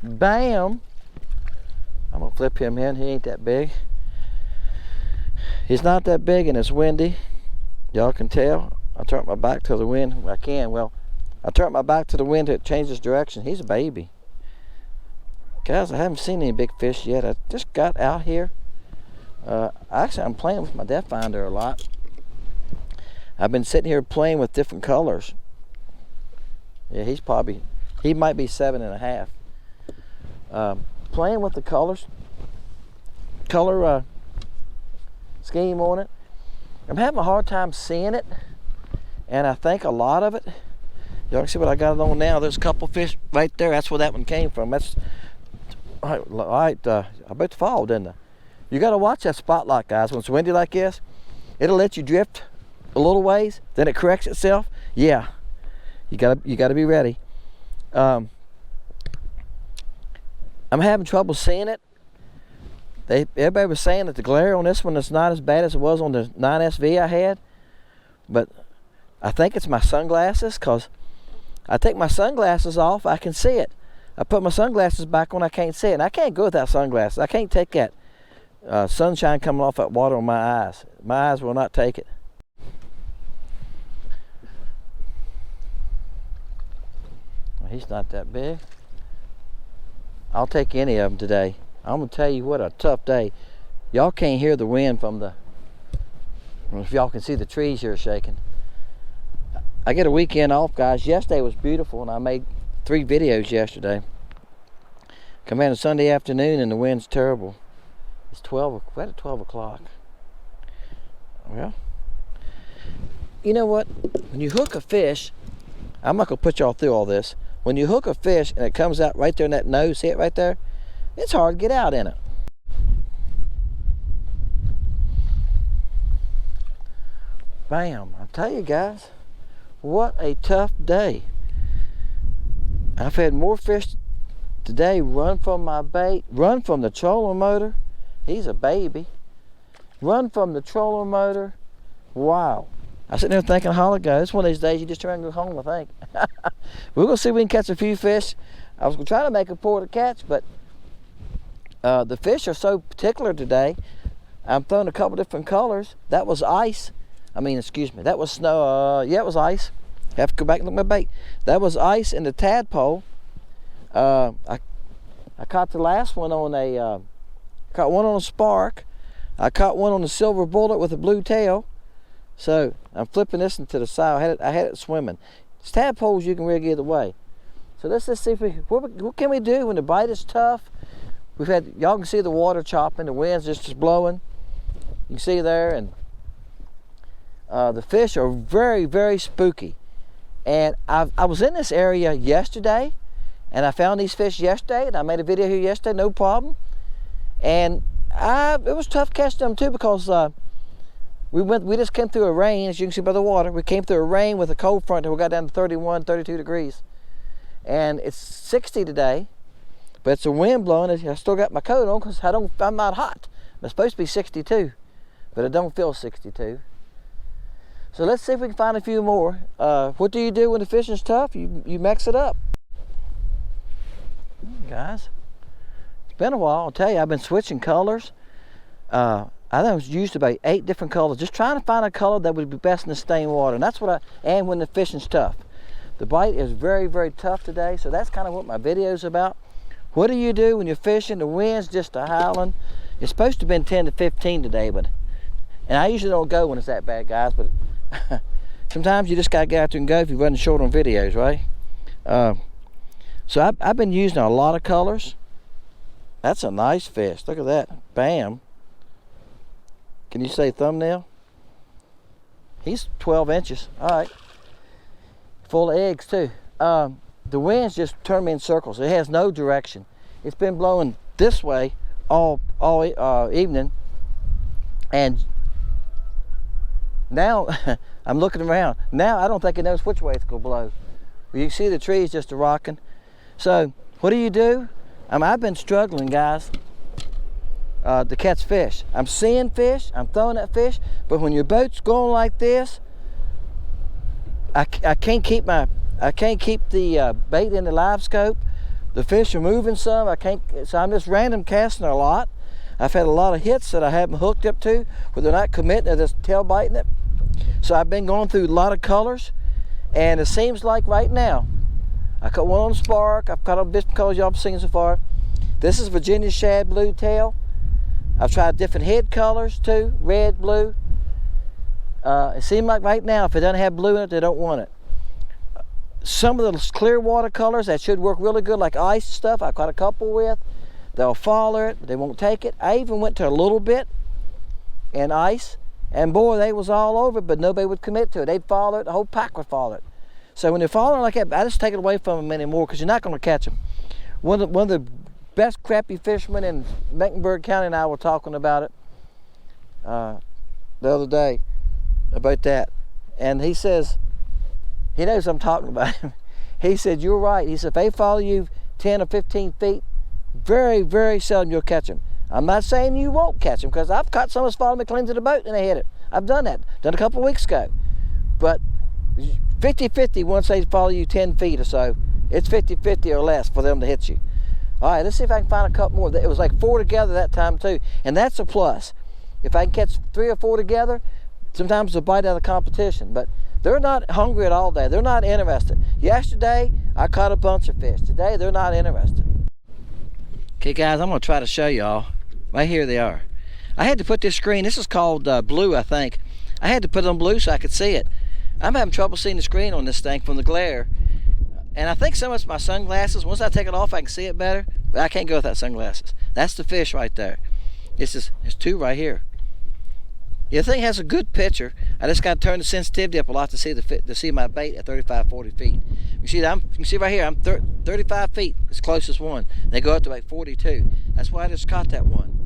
Bam! I'm gonna flip him in. He ain't that big. He's not that big and it's windy. Y'all can tell. I turned my back to the wind. Well, I turned my back to the wind to change his direction. He's a baby. Guys, I haven't seen any big fish yet. I just got out here. Actually, I'm playing with my depth finder a lot. I've been sitting here playing with different colors. Yeah, he might be 7.5. Playing with the color scheme on it. I'm having a hard time seeing it, and I think a lot of it, y'all can see what I got it on now. There's a couple fish right there. That's where that one came from. That's all right. I bet the fall, didn't I? You got to watch that spotlight, guys. When it's windy like this, it'll let you drift a little ways, then it corrects itself. Yeah, you gotta be ready. I'm having trouble seeing it. Everybody was saying that the glare on this one is not as bad as it was on the 9SV I had, but I think it's my sunglasses, because I take my sunglasses off, I can see it. I put my sunglasses back on, I can't see it. And I can't go without sunglasses. I can't take that sunshine coming off that water on my eyes. My eyes will not take it. Well, he's not that big. I'll take any of them today. I'm gonna tell you what a tough day. Y'all can't hear the wind from the, if y'all can see the trees here shaking. I get a weekend off, guys. Yesterday was beautiful and I made 3 videos yesterday. Come in on Sunday afternoon and the wind's terrible. It's 12 o'clock. Well, you know what? When you hook a fish, I'm not gonna put y'all through all this. When you hook a fish and it comes out right there in that nose, see it right there? It's hard to get out in it. Bam, I tell you guys, what a tough day. I've had more fish today run from my bait, run from the trolling motor. He's a baby. Run from the trolling motor. Wow. I was sitting there thinking, holla guys, it's one of these days you just turn and go home, I think. We're gonna see if we can catch a few fish. I was gonna try to make a pour to catch, but the fish are so particular today. I'm throwing a couple different colors. That was ice. I mean, excuse me, that was snow. Yeah, it was ice. I have to go back and look at my bait. That was ice in the tadpole. I caught the last one on a, caught one on a spark. I caught one on a silver bullet with a blue tail. So I'm flipping this into the side. I had it swimming. It's tadpoles you can rig either way. So let's see if what can we do when the bite is tough. We've had, y'all can see the water chopping, the wind's just blowing. You can see there, and the fish are very, very spooky. And I was in this area yesterday, and I found these fish yesterday, and I made a video here yesterday, no problem. And it was tough catching them too, because we just came through a rain, as you can see by the water. We came through a rain with a cold front, and we got down to 31, 32 degrees. And it's 60 today, but it's a wind blowing. I still got my coat on because I'm not hot. It's supposed to be 62, but it don't feel 62. So let's see if we can find a few more. What do you do when the fishing's tough? You mix it up. Guys, it's been a while. I'll tell you, I've been switching colors. I think I was used about 8 different colors, just trying to find a color that would be best in the stained water. And that's what and when the fishing's tough. The bite is very, very tough today, so that's kind of what my video's about. What do you do when you're fishing? The wind's just a howling. It's supposed to have been 10 to 15 today, and I usually don't go when it's that bad, guys, but sometimes you just gotta get out there and go if you're running short on videos, right? So I've been using a lot of colors. That's a nice fish. Look at that. Bam. Can you say thumbnail? He's 12 inches. All right. Full of eggs too. The winds just turn me in circles. It has no direction. It's been blowing this way all evening, and now I'm looking around. Now I don't think it knows which way it's gonna blow. You can see the trees just a rocking. So what do? I've been struggling, guys, to catch fish. I'm seeing fish, I'm throwing at fish, but when your boat's going like this, I can't keep the bait in the live scope, The fish are moving some. So I'm just random casting a lot. I've had a lot of hits that I haven't hooked up to, where they're not committing, they're just tail biting it. So I've been going through a lot of colors, and it seems like right now, I caught one on spark. I've caught a bit of colors y'all have seen so far. This is Virginia shad blue tail. I've tried different head colors too, red, blue. It seems like right now, if it doesn't have blue in it, they don't want it. Some of the clear water colors that should work really good, like ice stuff, I've caught a couple with. They'll follow it, but they won't take it. I even went to a little bit in ice, and boy, they was all over it, but nobody would commit to it. They'd follow it, the whole pack would follow it. So when they're following like that, I just take it away from them anymore, because you're not going to catch them. One of the best crappie fishermen in Mecklenburg County and I were talking about it the other day, about that. And he says, he knows I'm talking about him. He said, you're right. He said, if they follow you 10 or 15 feet, very, very seldom you'll catch them. I'm not saying you won't catch them, because I've caught some of us following me clean to the boat and they hit it. I've done that. Done a couple of weeks ago. But 50-50 once they follow you 10 feet or so. It's 50-50 or less for them to hit you. All right, let's see if I can find a couple more. It was like 4 together that time too, and that's a plus. If I can catch 3 or 4 together, sometimes they'll bite out of the competition, but they're not hungry at all day. They're not interested. Yesterday, I caught a bunch of fish. Today, they're not interested. Okay guys, I'm gonna try to show y'all. Right here they are. I had to put this screen, this is called blue, I think. I had to put it on blue so I could see it. I'm having trouble seeing the screen on this thing from the glare. And I think some of it's my sunglasses. Once I take it off, I can see it better. But I can't go without sunglasses. That's the fish right there. There's 2 right here. The thing has a good picture. I just got to turn the sensitivity up a lot to see my bait at 35, 40 feet. You can see right here, I'm 35 feet, it's closest one. They go up to like 42. That's why I just caught that one.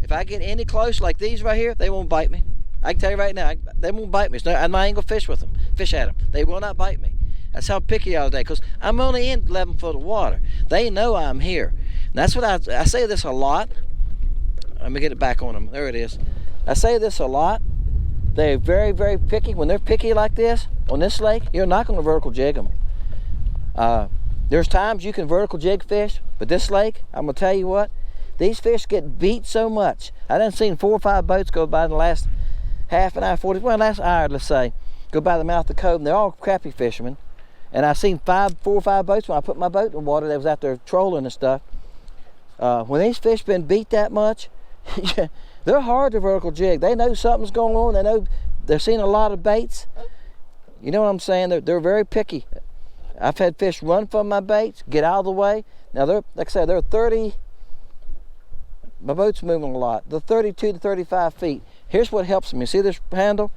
If I get any close like these right here, they won't bite me. I can tell you right now, they won't bite me. I'm not even gonna fish with them, fish at them. They will not bite me. That's how picky I am today, because I'm only in 11 foot of water. They know I'm here. And that's what I say this a lot. Let me get it back on them. There it is. I say this a lot. They're very, very picky. When they're picky like this, on this lake, you're not going to vertical jig them. There's times you can vertical jig fish, but this lake, I'm going to tell you what, these fish get beat so much. I done seen 4 or 5 boats go by in the last half an hour, last hour, let's say, go by the mouth of the cove, and they're all crappie fishermen. And I've seen 4 or 5 boats when I put my boat in the water that was out there trolling and stuff. When these fish been beat that much, they're hard to vertical jig. They know something's going on. They know they're seeing a lot of baits. You know what I'm saying? They're very picky. I've had fish run from my baits, get out of the way. Now they're, like I said, they're 30. My boat's moving a lot. They're 32 to 35 feet. Here's what helps me. See this handle?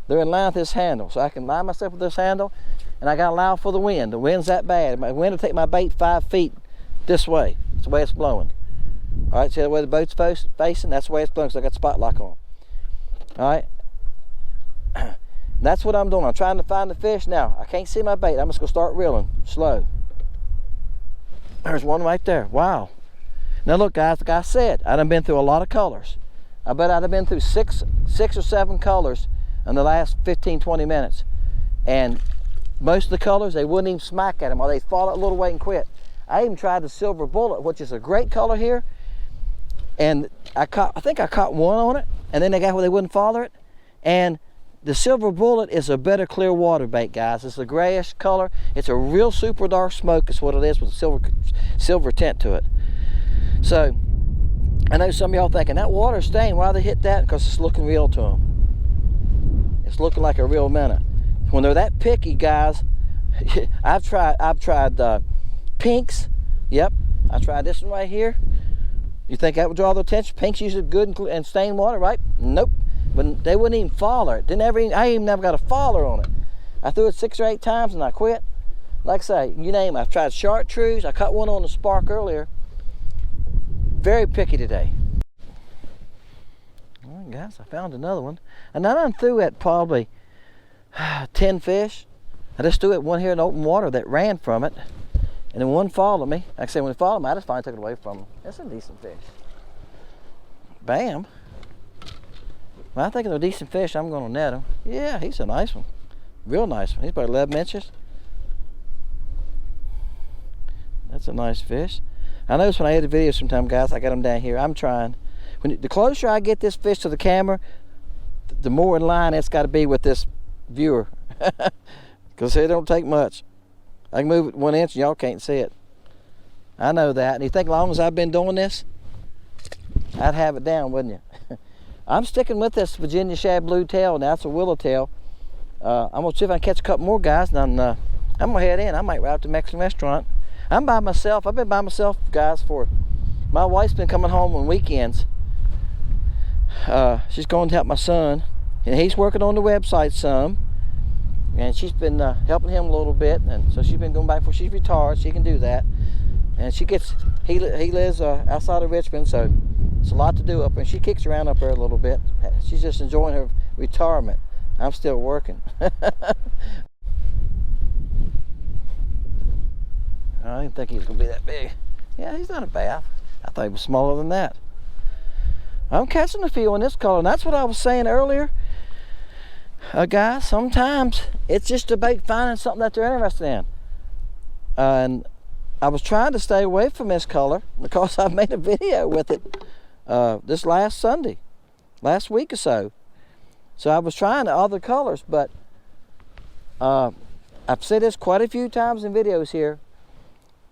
They're in line with this handle, so I can line myself with this handle. And I gotta allow for the wind. The wind's that bad. My wind will take my bait 5 feet this way. That's the way it's blowing. All right, see the way the boat's facing? That's the way it's blowing, because I got spot lock on. All right. That's what I'm doing. I'm trying to find the fish. Now, I can't see my bait. I'm just gonna start reeling slow. There's one right there. Wow. Now look guys, like I said, I done been through a lot of colors. I bet I'd have been through six or 7 colors in the last 15, 20 minutes. And most of the colors, they wouldn't even smack at them, or they'd fall out a little way and quit. I even tried the silver bullet, which is a great color here. And I think I caught one on it, and then they got where they wouldn't follow it. And the silver bullet is a better clear water bait, guys. It's a grayish color. It's a real super dark smoke is what it is, with a silver tint to it. So I know some of y'all thinking that water's stained. Why they hit that? Because it's looking real to them. It's looking like a real minnow. When they're that picky, guys, I've tried pinks. Yep, I tried this one right here. You think that would draw their attention? Pink's usually good and stained water, right? Nope. But they wouldn't even follow it. I even never got a follower on it. I threw it 6 or 8 times and I quit. Like I say, you name it. I've tried chartreuse. I caught one on the spark earlier. Very picky today. All right, guys, I found another one. And I done threw at probably 10 fish. I just threw at one here in open water that ran from it. And then one followed me. Like I said, when he followed me, I just finally took it away from him. That's a decent fish. Bam. When I think they're decent fish, I'm going to net him. Yeah, he's a nice one. Real nice one. He's about 11 inches. That's a nice fish. I notice when I edit videos sometimes, guys, I got them down here. I'm trying. The closer I get this fish to the camera, the more in line it's got to be with this viewer. Because it don't take much. I can move it 1 inch and y'all can't see it. I know that. And you think as long as I've been doing this, I'd have it down, wouldn't you? I'm sticking with this Virginia shad blue tail. Now it's a willow tail. I'm gonna see if I can catch a couple more guys, and I'm gonna head in. I might route to the Mexican restaurant. I'm by myself. I've been by myself, guys, my wife's been coming home on weekends. She's going to help my son, and he's working on the website some, and she's been helping him a little bit, and so she's been going back before she's retired. She can do that, and he lives outside of Richmond, so it's a lot to do up there. And she kicks around up there a little bit. She's just enjoying her retirement. I'm still working. I didn't think he was going to be that big. Yeah, he's not a bad. I thought he was smaller than that. I'm catching a few in this color, and that's what I was saying earlier. Guys, sometimes it's just about finding something that they're interested in. And I was trying to stay away from this color because I made a video with it this last Sunday, last week or so. So I was trying the other colors, but I've said this quite a few times in videos here.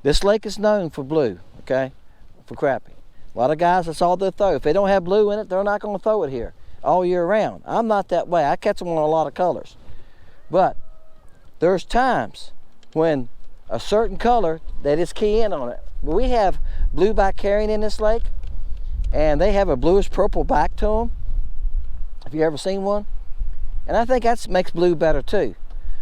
This lake is known for blue, okay, for crappie. A lot of guys, that's all they throw. If they don't have blue in it, they're not going to throw it here all year round. I'm not that way. I catch them on a lot of colors. But there's times when a certain color, they just key in on it. We have blueback herring in this lake, and they have a bluish purple back to them. Have you ever seen one? And I think that makes blue better too.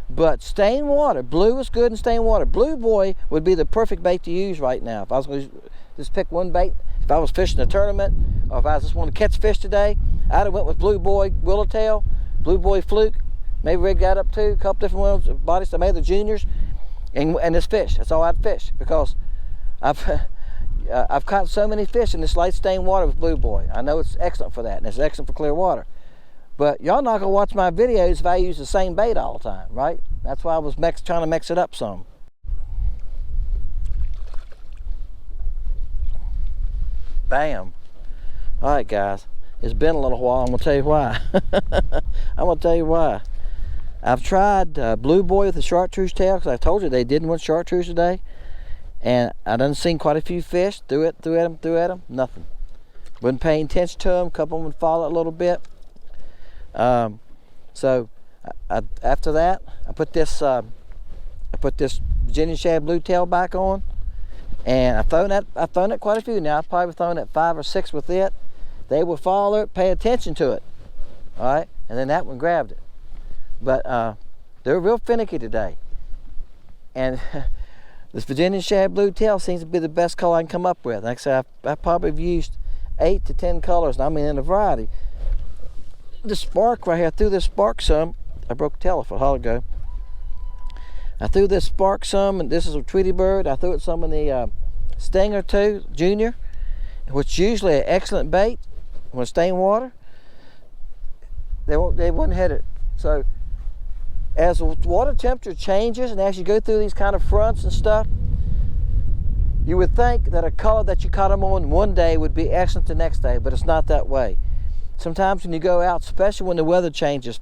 But stained water, blue is good in stained water. Blue boy would be the perfect bait to use right now. If I was going to just pick one bait, if I was fishing a tournament, or if I just want to catch fish today, I'd have went with blue boy willowtail, blue boy fluke, maybe rig that up too, a couple different ones, bodies, maybe the juniors, and this fish. That's all I'd fish, because I've caught so many fish in this light stained water with blue boy. I know it's excellent for that, and it's excellent for clear water. But y'all not gonna watch my videos if I use the same bait all the time, right? That's why I was trying to mix it up some. Bam. All right, guys. It's been a little while. I'm gonna tell you why. I'm gonna tell you why. I've tried blue boy with the chartreuse tail, because I told you they didn't want chartreuse today, and I done seen quite a few fish. Threw at them, nothing. Wasn't paying attention to them. A couple of them would follow it a little bit. So after that, I put this Virginia shad blue tail back on, and I've thrown it quite a few now. I've probably thrown it 5 or 6 with it. They will follow it, pay attention to it, all right, and then that one grabbed it. But they're real finicky today, and this Virginia shad blue tail seems to be the best color I can come up with. Like I said, I probably have used 8 to 10 colors, and I mean in a variety. The spark right here, I threw this spark some. I broke the tail off a while ago. I threw this spark some, and this is a Tweety bird. I threw it some in the Stinger too, Junior, which is usually an excellent bait when it's stained water. They wouldn't hit it. So as the water temperature changes, and as you go through these kind of fronts and stuff, you would think that a color that you caught them on one day would be excellent the next day, but it's not that way. Sometimes when you go out, especially when the weather changes,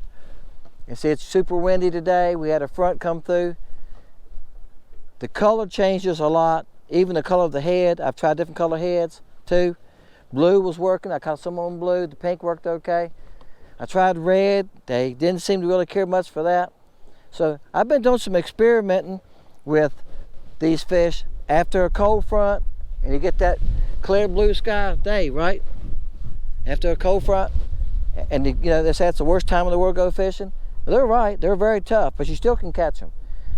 you see it's super windy today, we had a front come through, the color changes a lot, even the color of the head. I've tried different color heads too. Blue was working, I caught some on blue, the pink worked okay. I tried red, they didn't seem to really care much for that. So I've been doing some experimenting with these fish after a cold front, and you get that clear blue sky day, right? After a cold front, and you know, they say it's the worst time in the world to go fishing. They're right, they're very tough, but you still can catch them.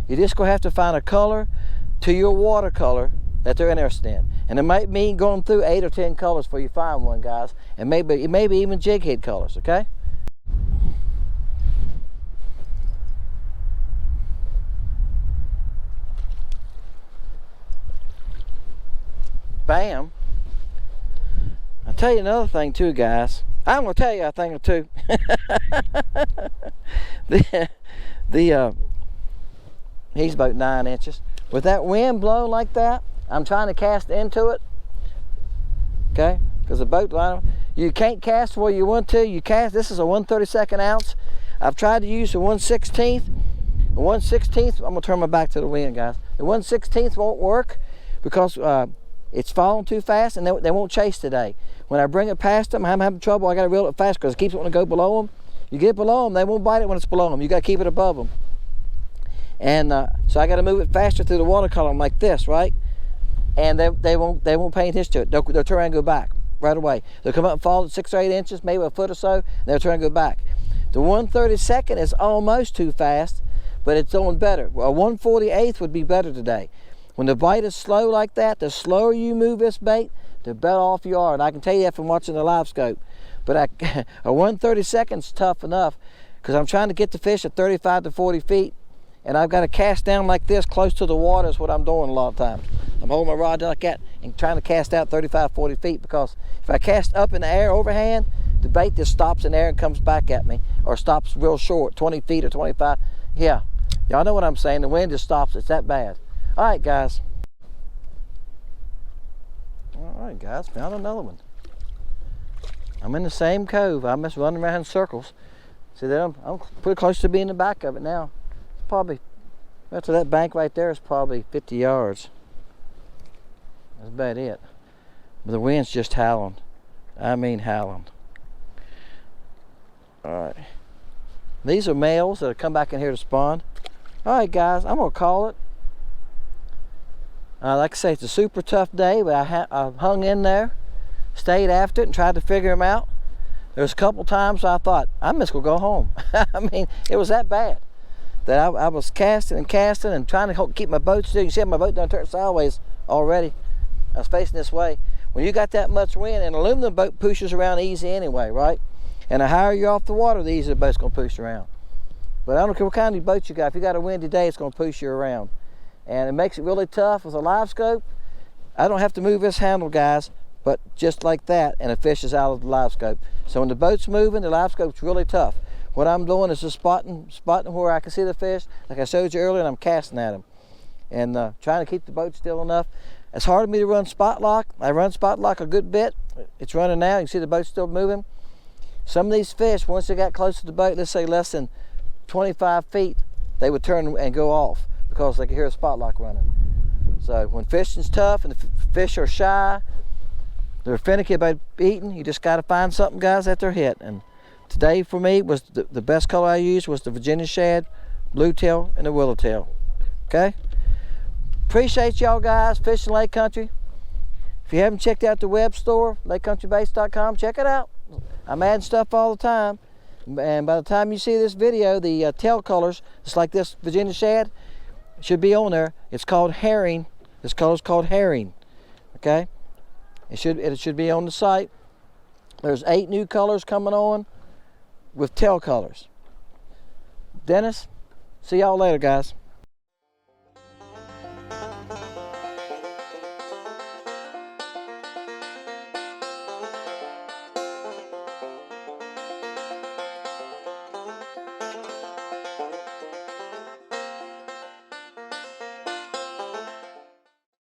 You just gonna have to find a color to your watercolor that they're interested in. And it might mean going through 8 or 10 colors before you find one, guys. And maybe even jig head colors, okay? Bam. I'll tell you another thing too, guys. I'm gonna tell you a thing or two. He's about 9 inches. With that wind blowing like that, I'm trying to cast into it, okay? Because the boat line, you can't cast where you want to. You cast, this is a 1/32 ounce. I've tried to use the 1/16. The 1/16, I'm gonna turn my back to the wind, guys. The 1/16 won't work because it's falling too fast and they won't chase today. When I bring it past them, I'm having trouble. I gotta reel it fast because it keeps wanting to go below them. You get below them, they won't bite it when it's below them. You gotta keep it above them. And so I gotta move it faster through the water column like this, right? And they won't pay attention to it. They'll turn around and go back right away. They'll come up and fall at 6 or 8 inches, maybe a foot or so, and they'll turn and go back. The 1/32 is almost too fast, but it's doing better. A 1/48 would be better today. When the bite is slow like that, the slower you move this bait, the better off you are. And I can tell you that from watching the live scope. But a 1/32 is tough enough because I'm trying to get the fish at 35 to 40 feet. And I've got to cast down like this close to the water is what I'm doing a lot of times. I'm holding my rod down like that and trying to cast out 35, 40 feet because if I cast up in the air overhand, the bait just stops in the air and comes back at me or stops real short, 20 feet or 25. Yeah, y'all know what I'm saying. The wind just stops. It's that bad. All right, guys. All right, guys, found another one. I'm in the same cove. I'm just running around in circles. See that I'm pretty close to being in the back of it now. It's probably, after that bank right there is probably 50 yards. That's about it. But the wind's just howling. I mean howling. All right. These are males that have come back in here to spawn. All right, guys, I'm gonna call it. Like I say, it's a super tough day, but I hung in there, stayed after it, and tried to figure them out. There was a couple times I thought, I'm just gonna go home. I mean, it was that bad that I was casting and trying to keep my boat still. You see my boat done turned sideways already. I was facing this way. When you got that much wind, an aluminum boat pushes around easy anyway, right? And the higher you're off the water, the easier the boat's gonna push around. But I don't care what kind of boat you got. If you got a windy day, it's gonna push you around. And it makes it really tough with a live scope. I don't have to move this handle, guys, but just like that, and the fish is out of the live scope. So when the boat's moving, the live scope's really tough. What I'm doing is just spotting where I can see the fish, like I showed you earlier, and I'm casting at them. And trying to keep the boat still enough. It's hard for me to run spot lock. I run spot lock a good bit. It's running now. You can see the boat's still moving. Some of these fish, once they got close to the boat, let's say less than 25 feet, they would turn and go off because they could hear a spot lock running. So when fishing's tough and the fish are shy, they're finicky about eating, you just got to find something, guys, that they're hit. And today for me was the best color I used was the Virginia shad, blue tail, and the willow tail. Okay? Appreciate y'all guys fishing Lake Country. If you haven't checked out the web store, lakecountrybaits.com, check it out. I'm adding stuff all the time. And by the time you see this video, the tail colors, it's like this Virginia shad, should be on there. It's called herring. This color's called herring. Okay? It should be on the site. There's 8 new colors coming on with tail colors. Dennis, see y'all later, guys.